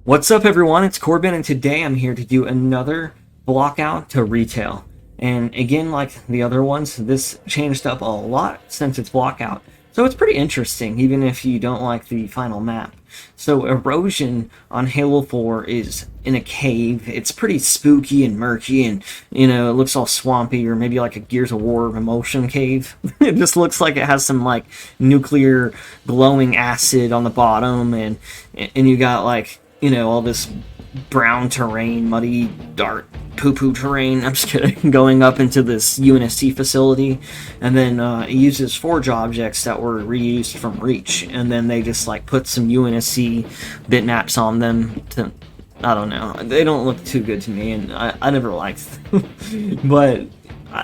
What's up, everyone? It's Corbin, and today I'm here to do another block out to retail. And again, like the other ones, this changed up a lot since its block out. So it's pretty interesting, even if you don't like the final map. So Erosion on Halo 4 is in a cave. It's pretty spooky and murky, and it looks all swampy, or maybe like a Gears of War emotion cave. It just looks like it has some like nuclear glowing acid on the bottom, and you got like all this brown terrain, muddy, dark, poo-poo terrain. I'm just kidding. Going up into this UNSC facility, and then it uses forge objects that were reused from Reach, and then they just like put some UNSC bitmaps on them to, I don't know. They don't look too good to me, and I never liked them. But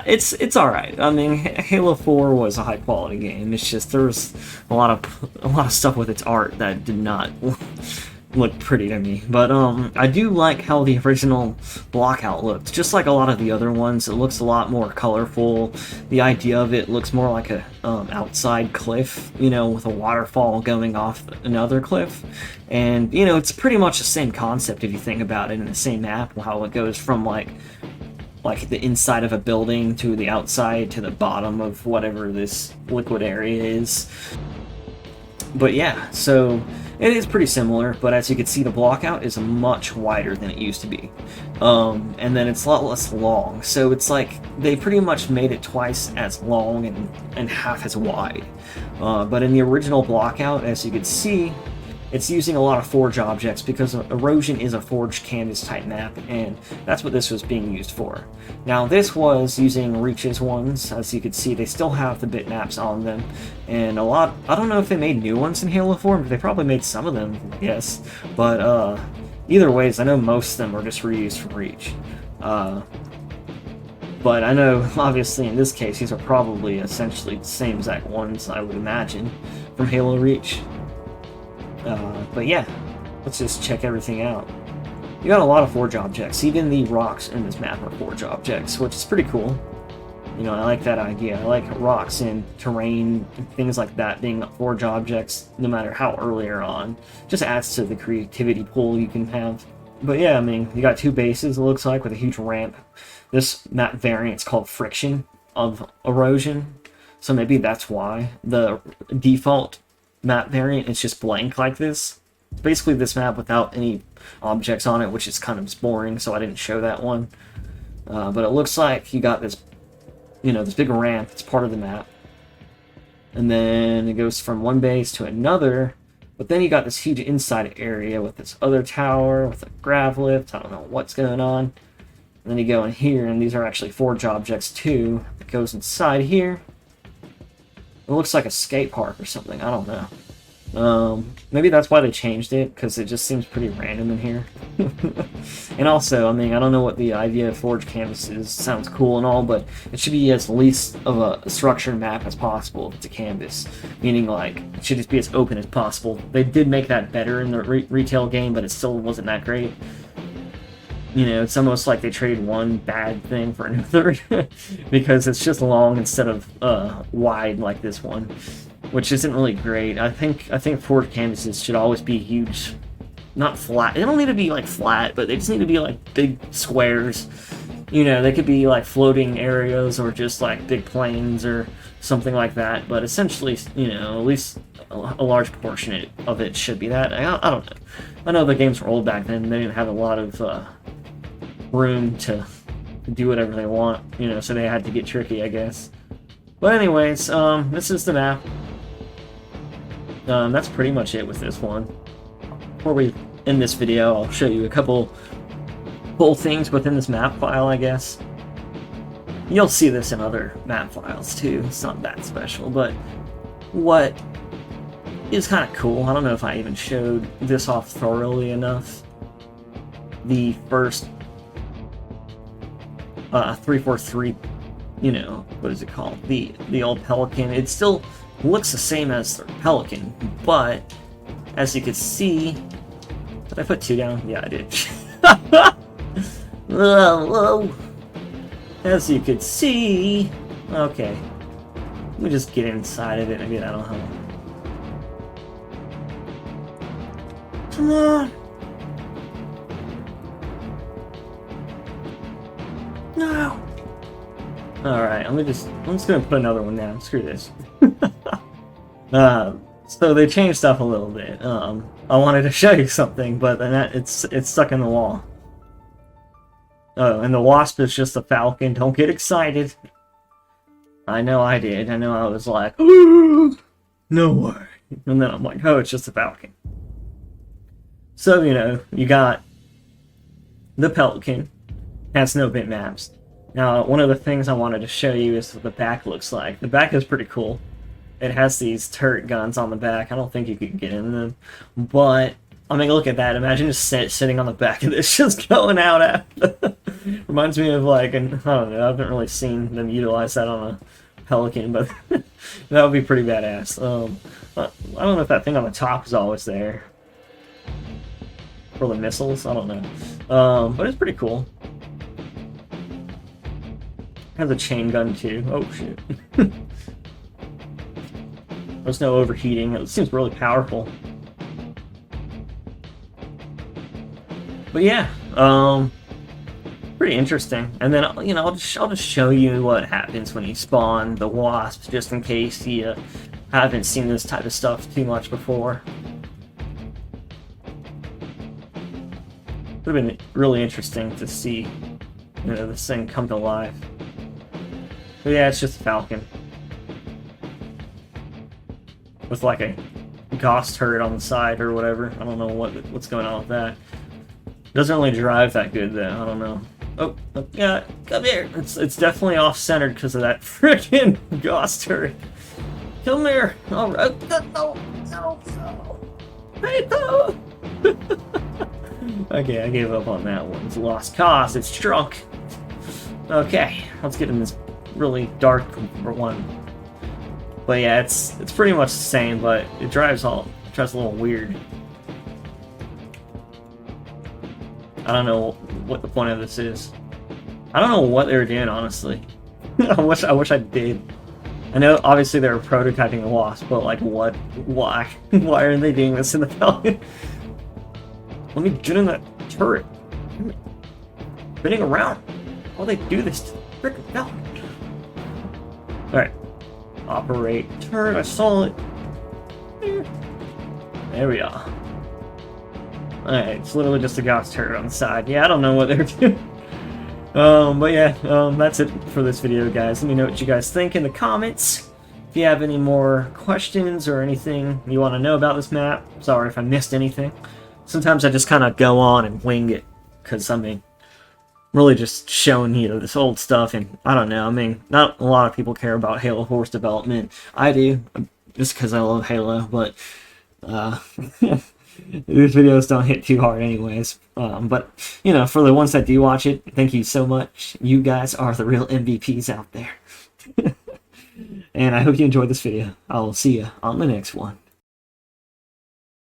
it's all right. I mean, Halo 4 was a high quality game. It's just there was a lot of stuff with its art that did not look pretty to me, but I do like how the original blockout looked. Just like a lot of the other ones, it looks a lot more colorful. The idea of it looks more like a outside cliff, with a waterfall going off another cliff, and it's pretty much the same concept if you think about it in the same map. How it goes from like the inside of a building to the outside to the bottom of whatever this liquid area is. But yeah, so it is pretty similar, but as you can see, the blockout is much wider than it used to be. And then it's a lot less long, so it's like they pretty much made it twice as long and half as wide. But in the original blockout, as you can see, it's using a lot of forge objects because Erosion is a forged canvas type map, and that's what this was being used for. Now this was using Reach's ones. As you can see, they still have the bitmaps on them, and I don't know if they made new ones in Halo 4, but they probably made some of them, I guess. But either ways, I know most of them are just reused from Reach. But I know, obviously, in this case, these are probably essentially the same exact ones, I would imagine, from Halo Reach. But yeah, let's just check everything out. You got a lot of forge objects. Even the rocks in this map are forge objects, which is pretty cool. I like that idea. I like rocks and terrain and things like that being forge objects, no matter how earlier on. Just adds to the creativity pool you can have. But yeah, I mean, you got two bases, it looks like, with a huge ramp. This map variant is called Friction of Erosion, so maybe that's why. The default map variant is just blank like this. It's basically this map without any objects on it, which is kind of boring, so I didn't show that one. But it looks like you got this, this big ramp. It's part of the map, and then it goes from one base to another. But then you got this huge inside area with this other tower with a grav lift. I don't know what's going on. And then you go in here, and these are actually forge objects too. It goes inside here. It looks like a skate park or something. I don't know. Maybe that's why they changed it, because it just seems pretty random in here. And also, I mean, I don't know what the idea of forged canvas is. Sounds cool and all, but it should be as least of a structured map as possible if it's a canvas. Meaning, like, it should just be as open as possible. They did make that better in the retail game, but it still wasn't that great. It's almost like they traded one bad thing for another because it's just long instead of wide like this one, which isn't really great. I think forward canvases should always be huge, not flat. They don't need to be like flat, but they just need to be like big squares. They could be like floating areas or just like big plains or something like that. But essentially, at least a large portion of it should be that. I don't know. I know the games were old back then. They didn't have a lot of room to do whatever they want, so they had to get tricky, I guess. But anyways, this is the map. That's pretty much it with this one. Before we end this video, I'll show you a couple cool things within this map file, I guess. You'll see this in other map files too. It's not that special, but what is kind of cool, I don't know if I even showed this off thoroughly enough. The first 343, what is it called? The old Pelican. It still looks the same as the Pelican, but as you can see, did I put 2 down? Yeah, I did. Whoa. As you could see, okay. Let me just get inside of it. Maybe that'll help. Come on. No! Alright, I'm just gonna put another one down. Screw this. So they changed stuff a little bit. I wanted to show you something, but then it's stuck in the wall. Oh, and the wasp is just a falcon. Don't get excited. I know I did. I know I was like, ooh, no way. And then I'm like, oh, it's just a falcon. So, you know, you got the pelican. Has no bitmaps. Now, one of the things I wanted to show you is what the back looks like. The back is pretty cool. It has these turret guns on the back. I don't think you could get in them. But, I mean, look at that. Imagine just sitting on the back of this, just going out after. Reminds me of, like, I don't know, I haven't really seen them utilize that on a pelican, but that would be pretty badass. I don't know if that thing on the top is always there. For the missiles, I don't know. But it's pretty cool. Has a chain gun too. Oh shit. There's no overheating. It seems really powerful. But yeah, pretty interesting. And then, you know, I'll just show you what happens when you spawn the wasps, just in case you haven't seen this type of stuff too much before. Would have been really interesting to see, you know, this thing come to life. But yeah, it's just a falcon. With like a Gauss turret on the side or whatever. I don't know what's going on with that. Doesn't really drive that good though, I don't know. Oh, yeah, come here! It's definitely off-centered because of that frickin' Gauss turret. Come here! Alright, no! Hey, no! Okay, I gave up on that one. It's lost cause, it's drunk. Okay, let's get in this really dark one. But yeah, it's pretty much the same, but it drives a little weird. I don't know what the point of this is. I don't know what they were doing, honestly. I wish I did. I know obviously they were prototyping a wasp, but like what? Why? Why are they doing this in the Falcon? Let me get in that turret. Spinning around. Why they do this to the frickin' Falcon? Alright. Operate turret, I saw it. There we are. Alright, it's literally just a Gauss turret on the side. Yeah, I don't know what they're doing. But yeah, that's it for this video, guys. Let me know what you guys think in the comments. If you have any more questions or anything you want to know about this map, sorry if I missed anything. Sometimes I just kind of go on and wing it, because, I mean, really just showing you this old stuff, and I don't know, I mean, not a lot of people care about Halo 4's development. I do, just because I love Halo, but, these videos don't hit too hard anyways. But, you know, for the ones that do watch it, thank you so much. You guys are the real MVPs out there. And I hope you enjoyed this video. I'll see you on the next one.